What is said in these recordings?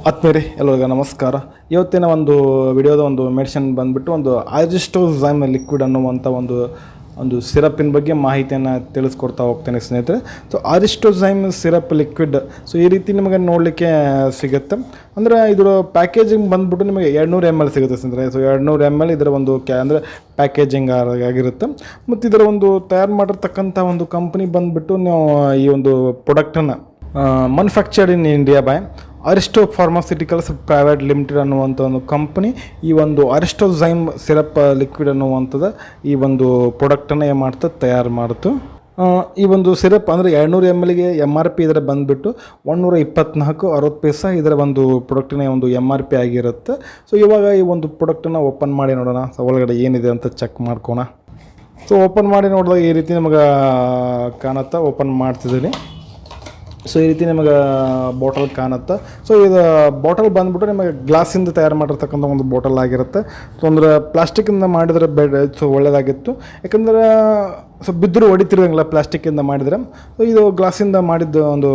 ಆತ್ಮೀಯರೇ ಎಲ್ಲರಿಗೂ ನಮಸ್ಕಾರ. ಇವತ್ತಿನ ಒಂದು ವಿಡಿಯೋದ ಒಂದು ಮೆಡಿಸಿನ್ ಬಂದುಬಿಟ್ಟು ಒಂದು ಅರಿಸ್ಟೋಝೈಮ್ ಲಿಕ್ವಿಡ್ ಅನ್ನುವಂಥ ಒಂದು ಸಿರಪ್ಪಿನ ಬಗ್ಗೆ ಮಾಹಿತಿಯನ್ನು ತಿಳಿಸ್ಕೊಡ್ತಾ ಹೋಗ್ತೇನೆ ಸ್ನೇಹಿತರೆ. ಸೊ ಅರಿಸ್ಟೋಝೈಮ್ ಸಿರಪ್ ಲಿಕ್ವಿಡ್ ಈ ರೀತಿ ನಿಮಗೆ ನೋಡಲಿಕ್ಕೆ ಸಿಗುತ್ತೆ. ಅಂದರೆ ಇದರ ಪ್ಯಾಕೇಜಿಂಗ್ ಬಂದುಬಿಟ್ಟು ನಿಮಗೆ 200 ml ಸಿಗುತ್ತೆ ಸ್ನೇಹಿತರೆ. ಸೊ 200 ml ಇದರ ಒಂದು ಅಂದರೆ ಪ್ಯಾಕೇಜಿಂಗ್ ಆಗಿರುತ್ತೆ. ಮತ್ತು ಇದರ ಒಂದು ತಯಾರು ಮಾಡಿರ್ತಕ್ಕಂಥ ಒಂದು ಕಂಪ್ನಿ ಬಂದುಬಿಟ್ಟು ನಾವು ಈ ಒಂದು ಪ್ರಾಡಕ್ಟನ್ನು manufactured in India by Aristo pharmaceuticals private limited ಅನ್ನುವಂಥ ಒಂದು ಕಂಪ್ನಿ ಈ ಒಂದು ಅರಿಸ್ಟೋಝೈಮ್ ಸಿರಪ್ ಲಿಕ್ವಿಡ್ ಅನ್ನುವಂಥದ್ದು ಈ ಒಂದು ಪ್ರಾಡಕ್ಟನ್ನು ಏನು ಮಾಡ್ತದೆ, ತಯಾರು ಮಾಡ್ತು. ಈ ಒಂದು ಸಿರಪ್ ಅಂದರೆ 200 mlಗೆ MRP ಇದರ ಬಂದುಬಿಟ್ಟು 124.60 ಇದರ ಒಂದು ಪ್ರಾಡಕ್ಟಿನ ಒಂದು MRP ಆಗಿರುತ್ತೆ. ಸೊ ಇವಾಗ ಈ ಒಂದು ಪ್ರಾಡಕ್ಟನ್ನು ಓಪನ್ ಮಾಡಿ ನೋಡೋಣ. ಸೊ ಒಳಗಡೆ ಏನಿದೆ ಅಂತ ಚೆಕ್ ಮಾಡ್ಕೋಣ. ಸೊ ಓಪನ್ ಮಾಡಿ ನೋಡಿದಾಗ ಈ ರೀತಿ ನಮಗೆ ಕಾಣುತ್ತಾ. ಓಪನ್ ಮಾಡ್ತಿದ್ದೀನಿ. ಸೊ ಈ ರೀತಿ ನಿಮಗೆ ಬಾಟಲ್ ಕಾಣುತ್ತೆ. ಸೊ ಇದು ಬಾಟಲ್ ಬಂದುಬಿಟ್ಟು ನಿಮಗೆ ಗ್ಲಾಸಿಂದ ತಯಾರು ಮಾಡಿರ್ತಕ್ಕಂಥ ಒಂದು ಬಾಟಲ್ ಆಗಿರುತ್ತೆ. ಸೊ ಅಂದರೆ ಪ್ಲಾಸ್ಟಿಕ್ಕಿಂದ ಮಾಡಿದರೆ ಸೊ ಒಳ್ಳೆಯದಾಗಿತ್ತು. ಯಾಕಂದರೆ ಬಿದ್ದರೂ ಹೊಡಿತಿರೋಂಗಿಲ್ಲ ಪ್ಲಾಸ್ಟಿಕ್ಕಿಂದ ಮಾಡಿದರೆ. ಸೊ ಇದು ಗ್ಲಾಸಿಂದ ಮಾಡಿದ್ದು ಒಂದು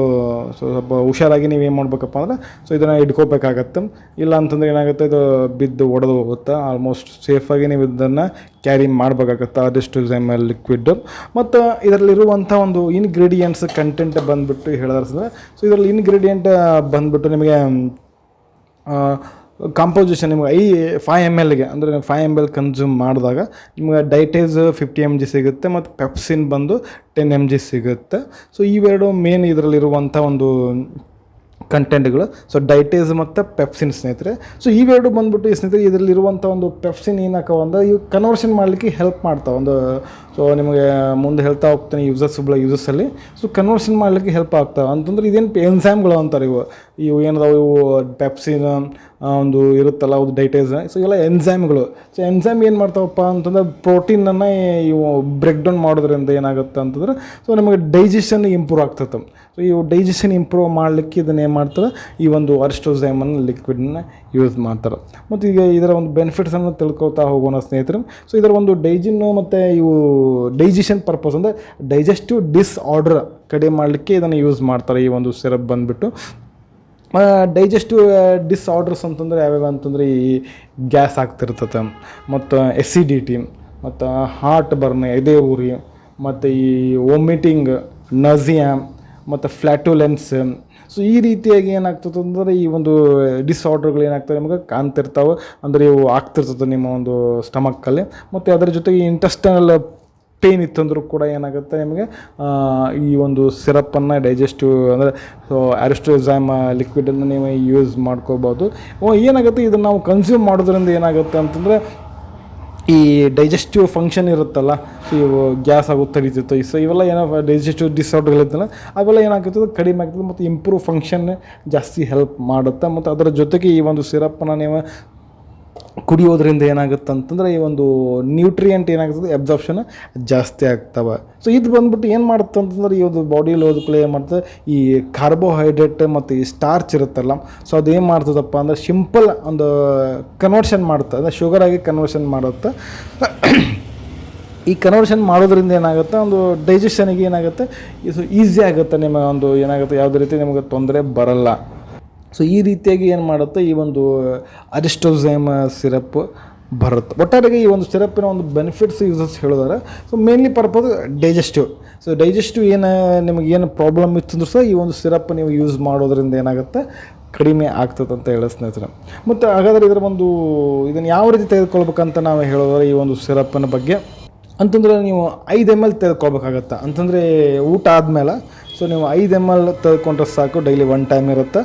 ಸ್ವಲ್ಪ ಹುಷಾರಾಗಿ ನೀವು ಏನು ಮಾಡಬೇಕಪ್ಪ ಅಂದರೆ ಸೊ ಇದನ್ನು ಇಟ್ಕೋಬೇಕಾಗತ್ತೆ. ಇಲ್ಲ ಅಂತಂದರೆ ಏನಾಗುತ್ತೆ, ಇದು ಬಿದ್ದು ಒಡೆದು ಹೋಗುತ್ತೆ. ಆಲ್ಮೋಸ್ಟ್ ಸೇಫಾಗಿ ನೀವು ಇದನ್ನು ಕ್ಯಾರಿ ಮಾಡಬೇಕಾಗತ್ತೆ ಅರಿಸ್ಟೋಝೈಮ್ ಲಿಕ್ವಿಡ್. ಮತ್ತು ಇದರಲ್ಲಿರುವಂಥ ಒಂದು ಇನ್ಗ್ರೀಡಿಯೆಂಟ್ಸ್ ಕಂಟೆಂಟ್ ಬಂದುಬಿಟ್ಟು ಹೇಳಿದ್ರೆ ಸೊ ಇದರಲ್ಲಿ ಇನ್ಗ್ರೀಡಿಯೆಂಟ್ ಬಂದುಬಿಟ್ಟು ನಿಮಗೆ ಕಾಂಪೋಸಿಷನ್ ನಿಮಗೆ 5 mlಗೆ ಅಂದರೆ 5 ml ಕನ್ಸ್ಯೂಮ್ ಮಾಡಿದಾಗ ನಿಮಗೆ ಡೈಟೇಸ್ 50 mg ಸಿಗುತ್ತೆ ಮತ್ತು ಪೆಪ್ಸಿನ್ ಬಂದು 10 mg ಸಿಗುತ್ತೆ. ಸೊ ಇವೆರಡು ಮೇನ್ ಇದರಲ್ಲಿರುವಂಥ ಒಂದು ಕಂಟೆಂಟ್ಗಳು. ಸೊ ಡೈಟೇಸ್ ಮತ್ತು ಪೆಪ್ಸಿನ್ ಸ್ನೇಹಿತರೆ. ಸೊ ಇವೆರಡು ಬಂದುಬಿಟ್ಟು ಸ್ನೇಹಿತರೆ ಇದರಲ್ಲಿರುವಂಥ ಒಂದು ಪೆಪ್ಸಿನ್ ಏನಾಕವ ಅಂದರೆ ಇವು ಕನ್ವರ್ಷನ್ ಮಾಡಲಿಕ್ಕೆ ಹೆಲ್ಪ್ ಮಾಡ್ತಾವೆ. ಒಂದು ಸೊ ನಿಮಗೆ ಮುಂದೆ ಹೇಳ್ತಾ ಹೋಗ್ತಾನೆ ಯೂಸಸ್ಸಲ್ಲಿ. ಸೊ ಕನ್ವರ್ಷನ್ ಮಾಡಲಿಕ್ಕೆ ಹೆಲ್ಪ್ ಆಗ್ತಾವೆ ಅಂತಂದ್ರೆ ಇದೇನು ಎನ್ಸೈಮ್ಗಳು ಅಂತಾರೆ ಇವು ಏನದಾವೆ, ಇವು ಪೆಪ್ಸಿನ್ ಒಂದು ಇರುತ್ತಲ್ಲ ಅದು ಡೈಟೇಸ್. ಸೊ ಇವೆಲ್ಲ ಎನ್ಸೈಮ್ಗಳು. ಸೊ ಎನ್ಸೈಮ್ ಏನು ಮಾಡ್ತಾವಪ್ಪ ಅಂತಂದ್ರೆ ಪ್ರೋಟೀನನ್ನು ಇವು ಬ್ರೇಕ್ ಡೌನ್ ಮಾಡೋದ್ರಿಂದ ಏನಾಗುತ್ತೆ ಅಂತಂದ್ರೆ ಸೊ ನಮಗೆ ಡೈಜೆಷನ್ ಇಂಪ್ರೂವ್ ಆಗ್ತದೆ. ಸೊ ಇವು ಡೈಜೆಷನ್ ಇಂಪ್ರೂವ್ ಮಾಡಲಿಕ್ಕೆ ಇದನ್ನು ಏನು ಮಾಡ್ತಾರೆ, ಈ ಒಂದು ಅರಿಸ್ಟೋಝೈಮನ್ನು ಲಿಕ್ವಿಡನ್ನ ಯೂಸ್ ಮಾಡ್ತಾರೆ. ಮತ್ತು ಈಗ ಇದರ ಒಂದು ಬೆನಿಫಿಟ್ಸನ್ನು ತಿಳ್ಕೊತಾ ಹೋಗೋಣ ಸ್ನೇಹಿತರೆ. ಸೊ ಇದರ ಒಂದು ಮತ್ತು ಇವು ಡೈಜೆಷನ್ ಪರ್ಪಸ್ ಅಂದರೆ ಡೈಜೆಸ್ಟಿವ್ ಡಿಸ್ಆರ್ಡರ್ ಕಡಿಮೆ ಮಾಡಲಿಕ್ಕೆ ಇದನ್ನು ಯೂಸ್ ಮಾಡ್ತಾರೆ ಈ ಒಂದು ಸಿರಪ್ ಬಂದುಬಿಟ್ಟು. ಡೈಜೆಸ್ಟಿವ್ ಡಿಸ್ಆರ್ಡರ್ಸ್ ಅಂತಂದರೆ ಯಾವ್ಯಾವ ಅಂತಂದರೆ ಈ ಗ್ಯಾಸ್ ಆಗ್ತಿರ್ತದೆ, ಮತ್ತು ಎಸಿಡಿಟಿ, ಮತ್ತು ಹಾರ್ಟ್ ಬರ್ನ್, ಎದೆ ಉರಿ, ಮತ್ತು ಈ ವಾಮಿಟಿಂಗ್, ನಜಿಯಾ, ಮತ್ತು ಫ್ಲ್ಯಾಟುಲೆನ್ಸ್. ಸೊ ಈ ರೀತಿಯಾಗಿ ಏನಾಗ್ತದೆ ಅಂದರೆ ಈ ಒಂದು ಡಿಸ್ಆರ್ಡರ್ಗಳು ಏನಾಗ್ತದೆ ನಿಮಗೆ ಕಾಣ್ತಿರ್ತಾವೆ. ಅಂದರೆ ಇವು ಆಗ್ತಿರ್ತದೆ ನಿಮ್ಮ ಒಂದು ಸ್ಟಮಕ್ಕಲ್ಲಿ. ಮತ್ತು ಅದರ ಜೊತೆಗೆ ಇಂಟೆಸ್ಟೈನಲ್ ಪೇನ್ ಇತ್ತಂದ್ರೂ ಕೂಡ ಏನಾಗುತ್ತೆ ನಿಮಗೆ ಈ ಒಂದು ಸಿರಪ್ಪನ್ನು ಡೈಜೆಸ್ಟಿವ್ ಅಂದರೆ ಸೊ ಅರಿಸ್ಟೋಝೈಮ್ ಲಿಕ್ವಿಡನ್ನು ನೀವು ಯೂಸ್ ಮಾಡ್ಕೋಬೋದು. ಏನಾಗುತ್ತೆ ಇದನ್ನು ನಾವು ಕನ್ಸ್ಯೂಮ್ ಮಾಡೋದ್ರಿಂದ ಏನಾಗುತ್ತೆ ಅಂತಂದರೆ ಈ ಡೈಜೆಸ್ಟಿವ್ ಫಂಕ್ಷನ್ ಇರುತ್ತಲ್ಲ, ಸೊ ಇವು ಗ್ಯಾಸ್ ಆಗೋದು ತಡೀತಿತ್ತು. ಸೊ ಇವೆಲ್ಲ ಏನೋ ಡೈಜೆಸ್ಟಿವ್ ಡಿಸಾರ್ಡರ್ಗಳಿರ್ತಲ್ಲ ಅವೆಲ್ಲ ಏನಾಗ್ತದೆ, ಕಡಿಮೆ ಆಗ್ತದೆ ಮತ್ತು ಇಂಪ್ರೂವ್ ಫಂಕ್ಷನ್ ಜಾಸ್ತಿ ಹೆಲ್ಪ್ ಮಾಡುತ್ತೆ. ಮತ್ತು ಅದರ ಜೊತೆಗೆ ಈ ಒಂದು ಸಿರಪ್ಪನ್ನು ನೀವು ಕುಡಿಯೋದ್ರಿಂದ ಏನಾಗುತ್ತೆ ಅಂತಂದರೆ ಈ ಒಂದು ನ್ಯೂಟ್ರಿಯೆಂಟ್ ಏನಾಗ್ತದೆ, ಅಬ್ಸಾರ್ಪ್ಷನ್ ಜಾಸ್ತಿ ಆಗ್ತವೆ. ಸೊ ಇದು ಬಂದ್ಬಿಟ್ಟು ಏನು ಮಾಡುತ್ತೆ ಅಂತಂದ್ರೆ ಈ ಒಂದು ಬಾಡಿಯಲ್ಲಿ ಹೋದ್ಕೊಳ್ಳಿ ಏನು ಮಾಡ್ತದೆ, ಈ ಕಾರ್ಬೋಹೈಡ್ರೇಟ್ ಮತ್ತು ಈ ಸ್ಟಾರ್ಚ್ ಇರುತ್ತಲ್ಲ, ಸೊ ಅದು ಏನು ಮಾಡ್ತದಪ್ಪ ಅಂದರೆ ಸಿಂಪಲ್ ಒಂದು ಕನ್ವರ್ಷನ್ ಮಾಡುತ್ತೆ, ಅಂದರೆ ಶುಗರಾಗಿ ಕನ್ವರ್ಷನ್ ಮಾಡುತ್ತೆ. ಈ ಕನ್ವರ್ಷನ್ ಮಾಡೋದ್ರಿಂದ ಏನಾಗುತ್ತೆ, ಒಂದು ಡೈಜೆಷನಿಗೆ ಏನಾಗುತ್ತೆ, ಇದು ಈಸಿ ಆಗುತ್ತೆ. ನಿಮ್ಮ ಒಂದು ಏನಾಗುತ್ತೆ, ಯಾವುದೇ ರೀತಿ ನಿಮಗೆ ತೊಂದರೆ ಬರಲ್ಲ. ಸೊ ಈ ರೀತಿಯಾಗಿ ಏನು ಮಾಡುತ್ತೆ, ಈ ಒಂದು ಅರಿಸ್ಟೋಝೈಮ್ ಸಿರಪ್ ಬರುತ್ತೆ. ಒಟ್ಟಾರೆಗೆ ಈ ಒಂದು ಸಿರಪ್ಪಿನ ಒಂದು ಬೆನಿಫಿಟ್ಸ್ ಯೂಸಸ್ ಹೇಳಿದಾರೆ. So mainly purpose digestive. So digestive ನಿಮಗೇನು ಪ್ರಾಬ್ಲಮ್ ಇತ್ತಂದ್ರೂ ಸಹ ಈ ಒಂದು ಸಿರಪ್ ನೀವು ಯೂಸ್ ಮಾಡೋದ್ರಿಂದ ಏನಾಗುತ್ತೆ, ಕಡಿಮೆ ಆಗ್ತದೆ ಅಂತ ಹೇಳೋ ಸ್ನೇಹಿತರೆ. ಮತ್ತು ಹಾಗಾದರೆ ಇದನ್ನು ಯಾವ ರೀತಿ ತೆಗೆದುಕೊಳ್ಬೇಕಂತ ನಾವು ಹೇಳೋದಾದ್ರೆ ಈ ಒಂದು ಸಿರಪ್ಪಿನ ಬಗ್ಗೆ ಅಂತಂದರೆ ನೀವು 5 ml ತೆಗೆದುಕೊಳ್ಬೇಕಾಗತ್ತೆ. ಅಂತಂದರೆ ಊಟ ಆದಮೇಲೆ ಸೊ ನೀವು 5 ml ತೆಗೆದುಕೊಂಡ್ರೆ ಸಾಕು. ಡೈಲಿ 1 ಟೈಮ್ ಇರುತ್ತೆ.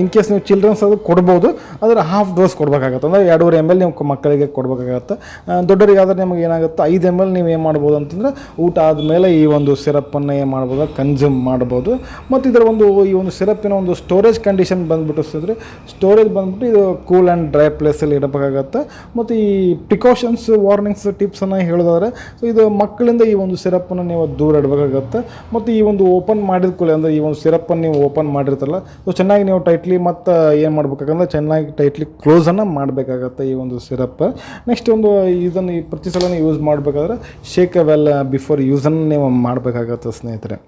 ಇನ್ ಕೇಸ್ ನೀವು ಚಿಲ್ಡ್ರನ್ಸ್ ಅದು ಕೊಡ್ಬೋದು, ಆದರೆ ಹಾಫ್ ಡೋಸ್ ಕೊಡಬೇಕಾಗತ್ತೆ. ಅಂದರೆ 2.5 ml ನೀವು ಮಕ್ಕಳಿಗೆ ಕೊಡಬೇಕಾಗತ್ತೆ. ದೊಡ್ಡವರಿಗಾದರೆ ನಿಮಗೆ ಏನಾಗುತ್ತೆ 5 ml ನೀವು ಏನು ಮಾಡ್ಬೋದು ಅಂತಂದರೆ ಊಟ ಆದಮೇಲೆ ಈ ಒಂದು ಸಿರಪ್ಪನ್ನು ಏನು ಮಾಡ್ಬೋದು, ಕನ್ಸ್ಯೂಮ್ ಮಾಡ್ಬೋದು. ಮತ್ತು ಇದರ ಈ ಒಂದು ಸಿರಪ್ಪಿನ ಒಂದು ಸ್ಟೋರೇಜ್ ಕಂಡೀಷನ್ ಬಂದುಬಿಟ್ಟು ಸ್ಟೋರೇಜ್ ಬಂದುಬಿಟ್ಟು ಇದು ಕೂಲ್ ಆ್ಯಂಡ್ ಡ್ರೈ ಪ್ಲೇಸಲ್ಲಿ ಇಡಬೇಕಾಗತ್ತೆ. ಮತ್ತು ಈ ಪ್ರಿಕಾಷನ್ಸ್, ವಾರ್ನಿಂಗ್ಸ್, ಟಿಪ್ಸನ್ನು ಹೇಳಿದಾದ್ರೆ ಸೊ ಇದು ಮಕ್ಕಳಿಂದ ಈ ಒಂದು ಸಿರಪ್ಪನ್ನು ನೀವು ದೂರ ಇಡಬೇಕಾಗತ್ತೆ. ಮತ್ತು ಈ ಒಂದು ಓಪನ್ ಮಾಡಿದ್ಕೊಳ್ಳಿ ಅಂದರೆ ಈ ಒಂದು ಸಿರಪ್ಪನ್ನು ನೀವು ಓಪನ್ ಮಾಡಿರ್ತಾರಲ್ಲ, ಸೊ ಚೆನ್ನಾಗಿ ನೀವು ಟೈಟ್ಲಿ ಮತ್ತು ಏನು ಮಾಡ್ಬೇಕಾಗಂದ್ರೆ ಚೆನ್ನಾಗಿ ಟೈಟ್ಲಿ ಕ್ಲೋಸನ್ನು ಮಾಡಬೇಕಾಗತ್ತೆ ಈ ಒಂದು ಸಿರಪ್. ನೆಕ್ಸ್ಟ್ ಇದನ್ನು ಪ್ರತಿ ಸಲ ಯೂಸ್ ಮಾಡಬೇಕಾದ್ರೆ ಶೇಕ್ ವೆಲ್ ಬಿಫೋರ್ ಯೂಸನ್ನು ನೀವು ಮಾಡಬೇಕಾಗತ್ತೆ ಸ್ನೇಹಿತರೆ.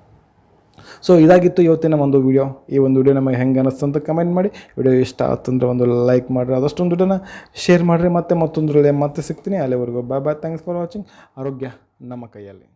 ಸೊ ಇದಾಗಿತ್ತು ಇವತ್ತಿನ ಒಂದು ವಿಡಿಯೋ. ಈ ಒಂದು ವಿಡಿಯೋ ನಮಗೆ ಹೆಂಗೆ ಅನ್ನಿಸ್ತು ಅಂತ ಕಮೆಂಟ್ ಮಾಡಿ. ವಿಡಿಯೋ ಇಷ್ಟ ಆತಂದ್ರೆ ಒಂದು ಲೈಕ್ ಮಾಡಿರಿ, ಆದಷ್ಟೊಂದು ವಿಡಿಯೋನ ಶೇರ್ ಮಾಡಿರಿ. ಮತ್ತೆ ಮತ್ತೊಂದರಲ್ಲಿ ಮತ್ತೆ ಸಿಗ್ತೀನಿ. ಅಲ್ಲಿವರೆಗೂ bye bye. Thanks for watching. ಆರೋಗ್ಯ ನಮ್ಮ ಕೈಯಲ್ಲಿ.